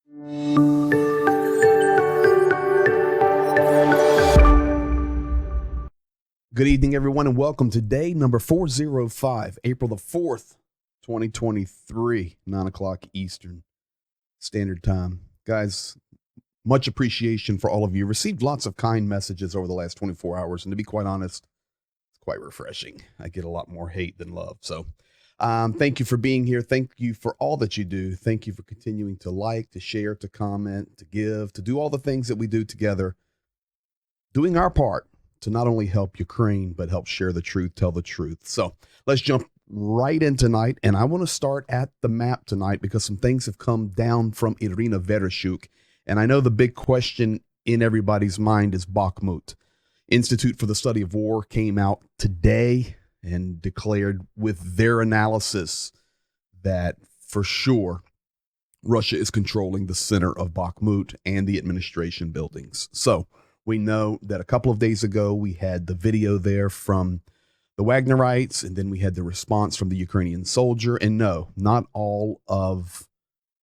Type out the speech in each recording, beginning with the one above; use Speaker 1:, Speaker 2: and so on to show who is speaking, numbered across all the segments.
Speaker 1: Good evening, everyone, and welcome to day number 405, April the 4th, 2023, 9 o'clock Eastern Standard Time. Guys, much appreciation for all of you. Received lots of kind messages over the last 24 hours, and to be quite honest, it's quite refreshing. I get a lot more hate than love. So thank you for being here. Thank you for all that you do. Thank you for continuing to like, to share, to comment, to give, to do all the things that we do together, doing our part to not only help Ukraine, but help share the truth, tell the truth. So let's jump right in tonight. And I want to start at the map tonight because some things have come down from Irina Vereshchuk. And I know the big question in everybody's mind is Bahkmut. Institute for the Study of War came out today and declared with their analysis that for sure Russia is controlling the center of Bahkmut and the administration buildings. So we know that a couple of days ago, we had the video there from the Wagnerites, and then we had the response from the Ukrainian soldier. And no, not all of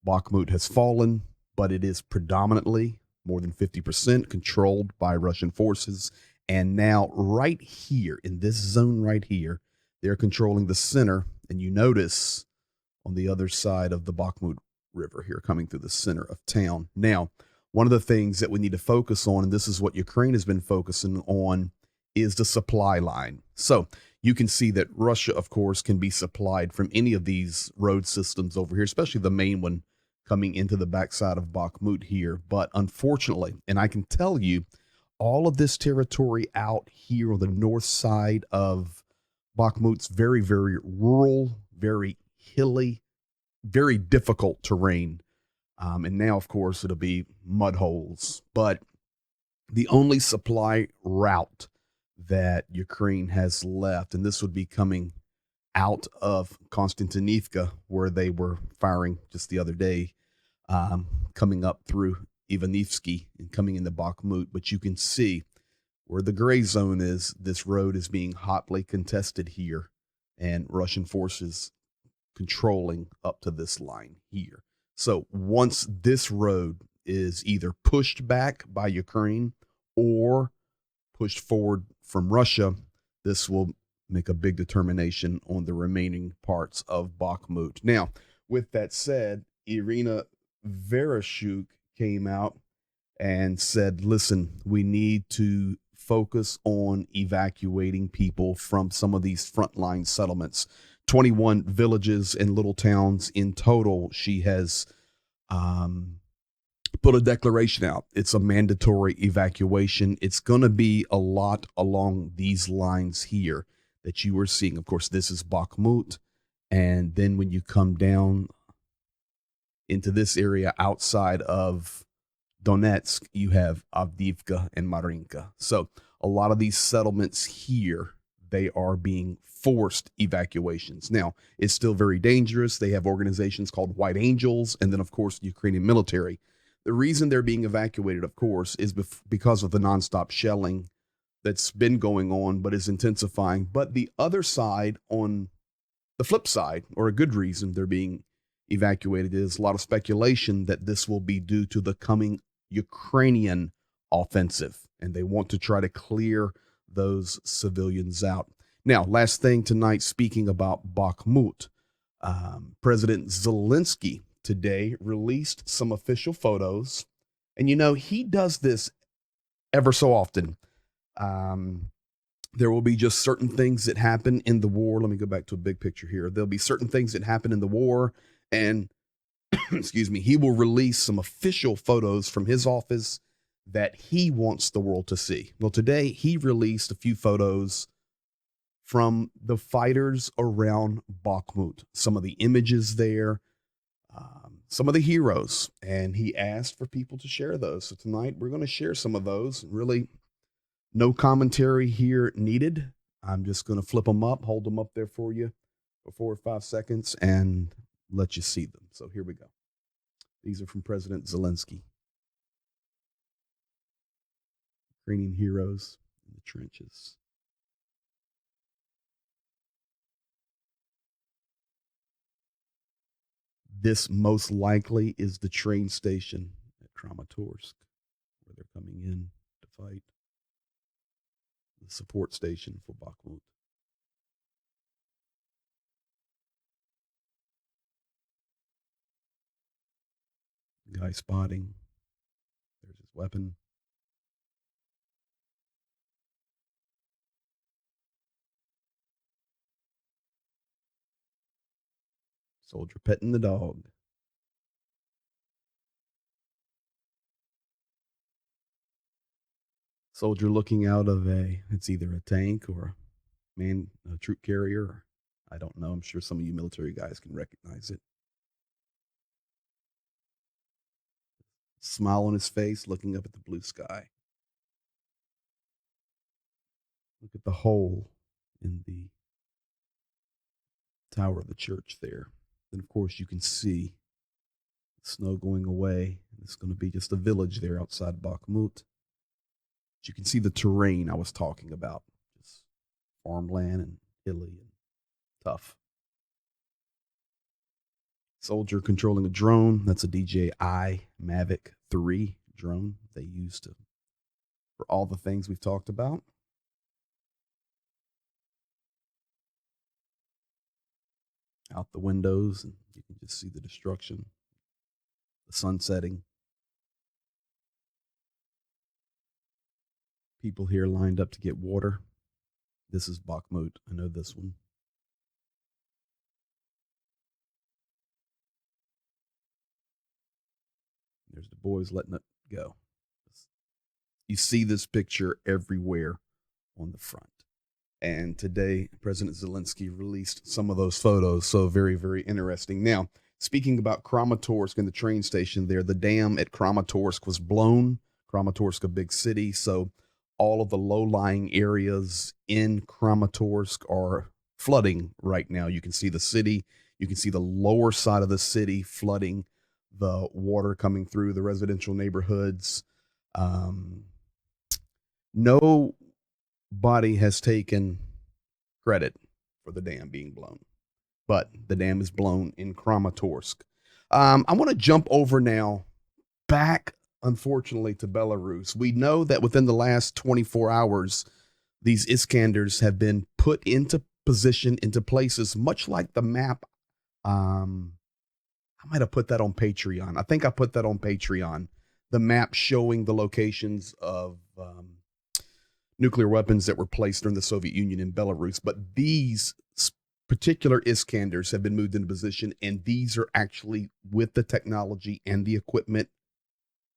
Speaker 1: Bahkmut has fallen, but it is predominantly more than 50% controlled by Russian forces. And now right here in this zone right here, they're controlling the center. And you notice on the other side of the Bahkmut River here coming through the center of town. Now, one of the things that we need to focus on, and this is what Ukraine has been focusing on, is the supply line. So you can see that Russia, of course, can be supplied from any of these road systems over here, especially the main one coming into the backside of Bahkmut here. But unfortunately, and I can tell you, all of this territory out here on the north side of Bahkmut's very, very rural, very hilly, very difficult terrain. And now, of course, it'll be mud holes. But the only supply route that Ukraine has left, and this would be coming out of Konstantinivka, where they were firing just the other day, coming up through Ivanivsky and coming into Bahkmut. But you can see where the gray zone is, this road is being hotly contested here, and Russian forces controlling up to this line here. So once this road is either pushed back by Ukraine or pushed forward from Russia, this will make a big determination on the remaining parts of Bahkmut. Now, with that said, Irina Vereshchuk came out and said, listen, we need to focus on evacuating people from some of these frontline settlements. 21 villages and little towns in total. She has put a declaration out. It's a mandatory evacuation. It's going to be a lot along these lines here that you are seeing. Of course, this is Bahkmut. And then when you come down into this area outside of Donetsk, you have Avdiivka and Marinka. So a lot of these settlements here, they are being forced evacuations. Now, it's still very dangerous. They have organizations called White Angels, and then, of course, the Ukrainian military. The reason they're being evacuated, of course, is because of the nonstop shelling that's been going on, but is intensifying. But the other side, on the flip side, or a good reason they're being evacuated, is a lot of speculation that this will be due to the coming Ukrainian offensive, and they want to try to clear those civilians out. Now, last thing tonight, speaking about Bahkmut, President Zelensky today released some official photos. And, you know, he does this ever so often. There will be just certain things that happen in the war. Let me go back to a big picture here. There'll be certain things that happen in the war, and, excuse me, he will release some official photos from his office that he wants the world to see. Well, today he released a few photos from the fighters around Bahkmut, some of the images there, some of the heroes, and he asked for people to share those. So tonight we're going to share some of those. Really, no commentary here needed. I'm just going to flip them up, hold them up there for you for 4 or 5 seconds, and let you see them. So here we go. These are from President Zelensky. Ukrainian heroes in the trenches. This most likely is the train station at Kramatorsk, where they're coming in to fight. The support station for Bahkmut. Guy spotting. There's his weapon. Soldier petting the dog. Soldier looking out of it's either a tank or a troop carrier. I don't know. I'm sure some of you military guys can recognize it. Smile on his face, looking up at the blue sky. Look at the hole in the tower of the church there. Then, of course, you can see the snow going away. It's going to be just a village there outside Bahkmut. But you can see the terrain I was talking about. Just farmland and hilly and tough. Soldier controlling a drone. That's a DJI Mavic 3 drone they used for all the things we've talked about. Out the windows, and you can just see the destruction, the sun setting. People here lined up to get water. This is Bahkmut. I know this one. There's the boys letting it go. You see this picture everywhere on the front. And today, President Zelensky released some of those photos. So very, very interesting. Now, speaking about Kramatorsk and the train station there, the dam at Kramatorsk was blown. Kramatorsk, a big city. So all of the low-lying areas in Kramatorsk are flooding right now. You can see the city. You can see the lower side of the city flooding, the water coming through the residential neighborhoods. Nobody has taken credit for the dam being blown, but the dam is blown in Kramatorsk. I want to jump over now back, unfortunately, to Belarus. We know that within the last 24 hours, these Iskanders have been put into position, into places, much like the map. I might have put that on Patreon. I think I put that on Patreon. The map showing the locations of nuclear weapons that were placed during the Soviet Union in Belarus. But these particular Iskanders have been moved into position, and these are actually with the technology and the equipment,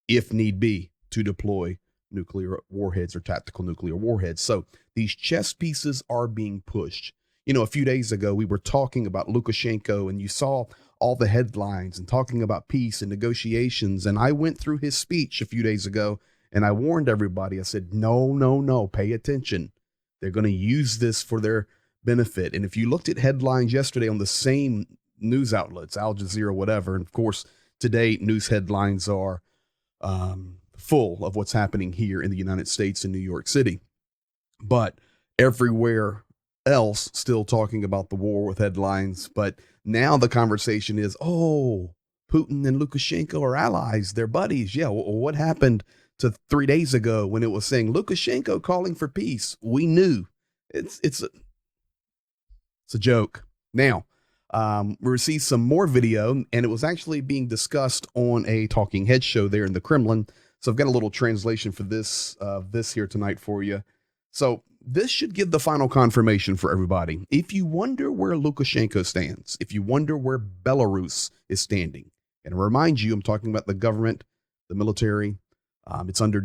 Speaker 1: if need be, to deploy nuclear warheads or tactical nuclear warheads. So these chess pieces are being pushed. You know, a few days ago, we were talking about Lukashenko, and you saw all the headlines and talking about peace and negotiations. And I went through his speech a few days ago, and I warned everybody. I said, no, pay attention. They're going to use this for their benefit. And if you looked at headlines yesterday on the same news outlets, Al Jazeera, whatever, and of course, today news headlines are full of what's happening here in the United States in New York City. But everywhere else, still talking about the war with headlines. But now the conversation is, oh, Putin and Lukashenko are allies. They're buddies. Yeah, well, what happened to 3 days ago when it was saying Lukashenko calling for peace? We knew. It's a joke. Now, we received some more video, and it was actually being discussed on a talking head show there in the Kremlin. So I've got a little translation for this here tonight for you. So this should give the final confirmation for everybody. If you wonder where Lukashenko stands, if you wonder where Belarus is standing, and I remind you, I'm talking about the government, the military. It's under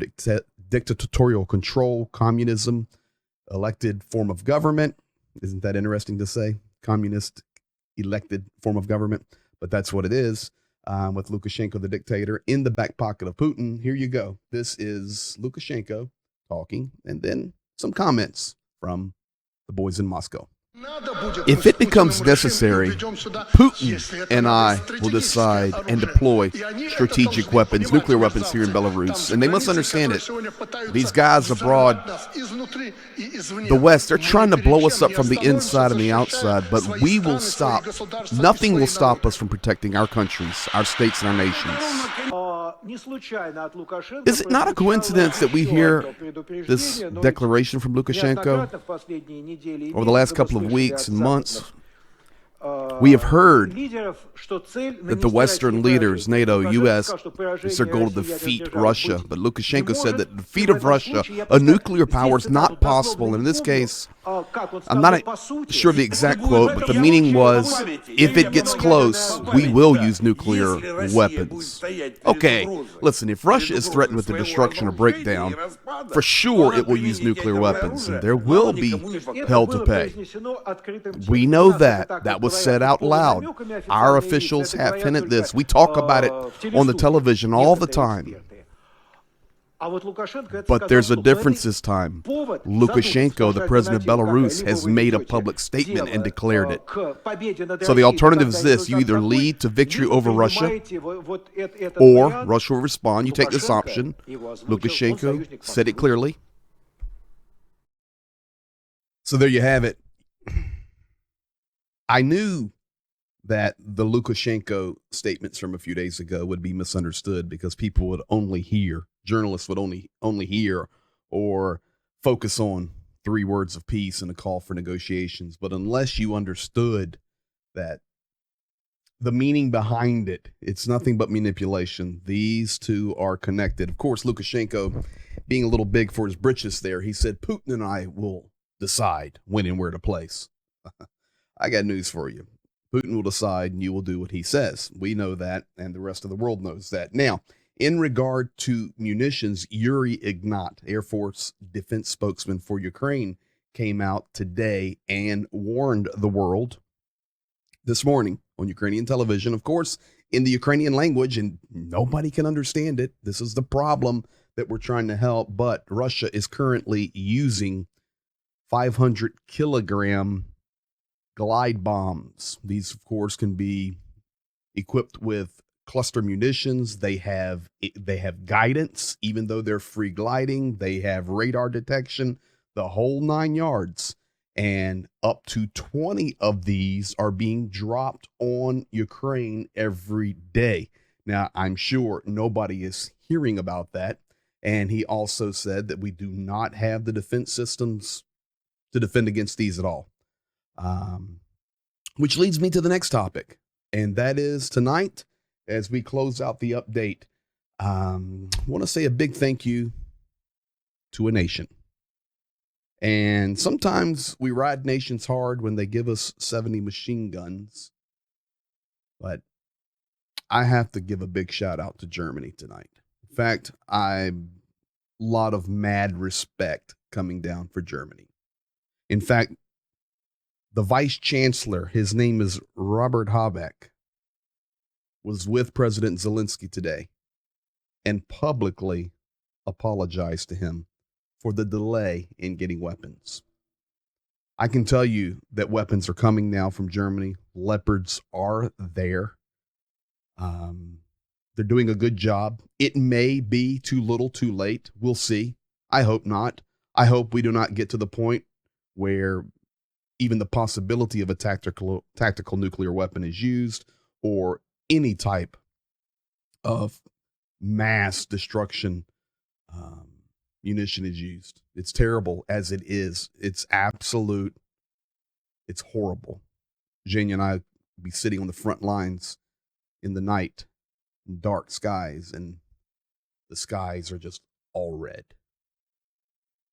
Speaker 1: dictatorial control, communism, elected form of government. Isn't that interesting to say? Communist elected form of government, but that's what it is. With Lukashenko, the dictator, in the back pocket of Putin. Here you go. This is Lukashenko talking, and then some comments from the boys in Moscow. If it becomes necessary, Putin and I will decide and deploy strategic weapons, nuclear weapons here in Belarus. And they must understand it. These guys abroad, the West, they're trying to blow us up from the inside and the outside, but we will stop. Nothing will stop us from protecting our countries, our states, and our nations. Is it not a coincidence that we hear this declaration from Lukashenko over the last couple of weeks and months? We have heard that the Western leaders, NATO, U.S., it's their goal to defeat Russia. But Lukashenko said that the defeat of Russia, a nuclear power, is not possible. And in this case, I'm not sure of the exact quote, but the meaning was, if it gets close, we will use nuclear weapons. Okay, listen, if Russia is threatened with the destruction or breakdown, for sure it will use nuclear weapons, and there will be hell to pay. We know that. That was said out loud. Our officials have hinted this. We talk about it on the television all the time. But there's a difference this time. Lukashenko, the president of Belarus, has made a public statement and declared it. So the alternative is this. You either lead to victory over Russia, or Russia will respond. You take this option. Lukashenko said it clearly. So there you have it. I knew that the Lukashenko statements from a few days ago would be misunderstood because people would only hear, journalists would only hear or focus on 3 words of peace and a call for negotiations. But unless you understood that the meaning behind it, it's nothing but manipulation. These two are connected. Of course, Lukashenko, being a little big for his britches there, he said, Putin and I will decide when and where to place. I got news for you. Putin will decide and you will do what he says. We know that, and the rest of the world knows that. Now, in regard to munitions, Yuri Ignat, Air Force defense spokesman for Ukraine, came out today and warned the world this morning on Ukrainian television, of course, in the Ukrainian language, and nobody can understand it. This is the problem that we're trying to help, but Russia is currently using 500 kilogram glide bombs. These, of course, can be equipped with cluster munitions. They have guidance, even though they're free gliding. They have radar detection, the whole 9 yards. And up to 20 of these are being dropped on Ukraine every day. Now, I'm sure nobody is hearing about that. And he also said that we do not have the defense systems to defend against these at all. Which leads me to the next topic, and that is tonight, as we close out the update, I want to say a big thank you to a nation. And sometimes we ride nations hard when they give us 70 machine guns, but I have to give a big shout out to Germany tonight. In fact, a lot of mad respect coming down for Germany. In fact, the vice chancellor, his name is Robert Habeck, was with President Zelensky today and publicly apologized to him for the delay in getting weapons. I can tell you that weapons are coming now from Germany. Leopards are there. They're doing a good job. It may be too little, too late. We'll see. I hope not. I hope we do not get to the point where even the possibility of a tactical nuclear weapon is used, or any type of mass destruction munition is used. It's terrible as it is. It's absolute. It's horrible. Jane and I be sitting on the front lines in the night, in dark skies, and the skies are just all red.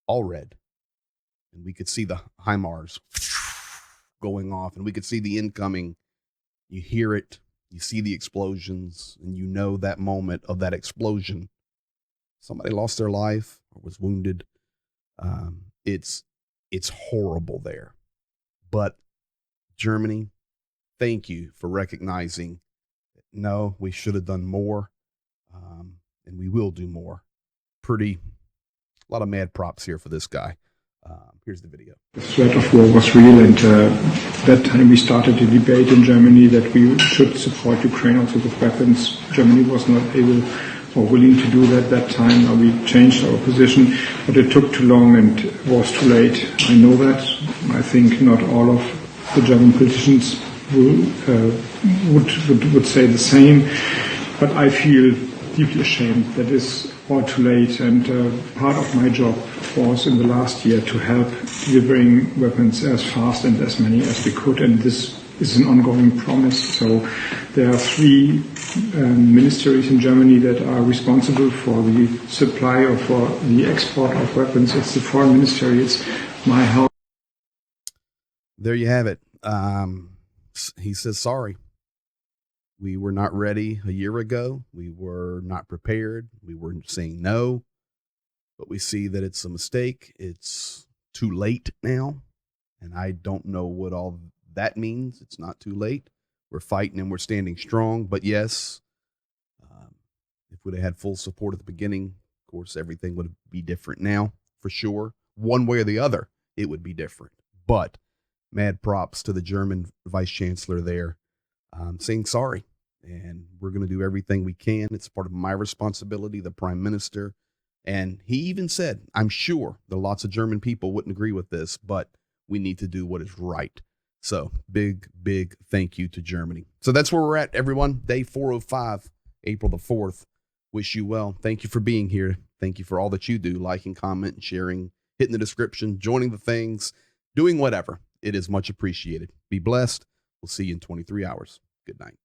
Speaker 1: All red. And we could see the HIMARS going off, and we could see the incoming. You hear it, you see the explosions, and you know that moment of that explosion. Somebody lost their life or was wounded. It's horrible there. But Germany, thank you for recognizing that, no, we should have done more, and we will do more. A lot of mad props here for this guy. Here's the video.
Speaker 2: The threat of war was real, and that time we started a debate in Germany that we should support Ukraine also with weapons. Germany was not able or willing to do that time. Now we changed our position, but it took too long and it was too late. I know that. I think not all of the German politicians would say the same, but I feel deeply ashamed that it's all too late, and part of my job was in the last year to help delivering weapons as fast and as many as we could, and this is an ongoing promise. So there are 3 ministries in Germany that are responsible for the supply or for the export of weapons. It's the foreign ministry, it's my house.
Speaker 1: There you have it. He says sorry. We were not ready a year ago. We were not prepared. We were saying no, but we see that it's a mistake. It's too late now, and I don't know what all that means. It's not too late. We're fighting and we're standing strong, but yes, if we'd have had full support at the beginning, of course, everything would be different now, for sure. One way or the other, it would be different. But mad props to the German vice chancellor there, saying sorry. And we're going to do everything we can. It's part of my responsibility, the prime minister. And he even said, I'm sure that lots of German people wouldn't agree with this, but we need to do what is right. So big thank you to Germany. So that's where we're at, everyone. Day 405, April the 4th. Wish you well. Thank you for being here. Thank you for all that you do, liking, commenting, sharing, hitting the description, joining the things, doing whatever. It is much appreciated. Be blessed. We'll see you in 23 hours. Good night.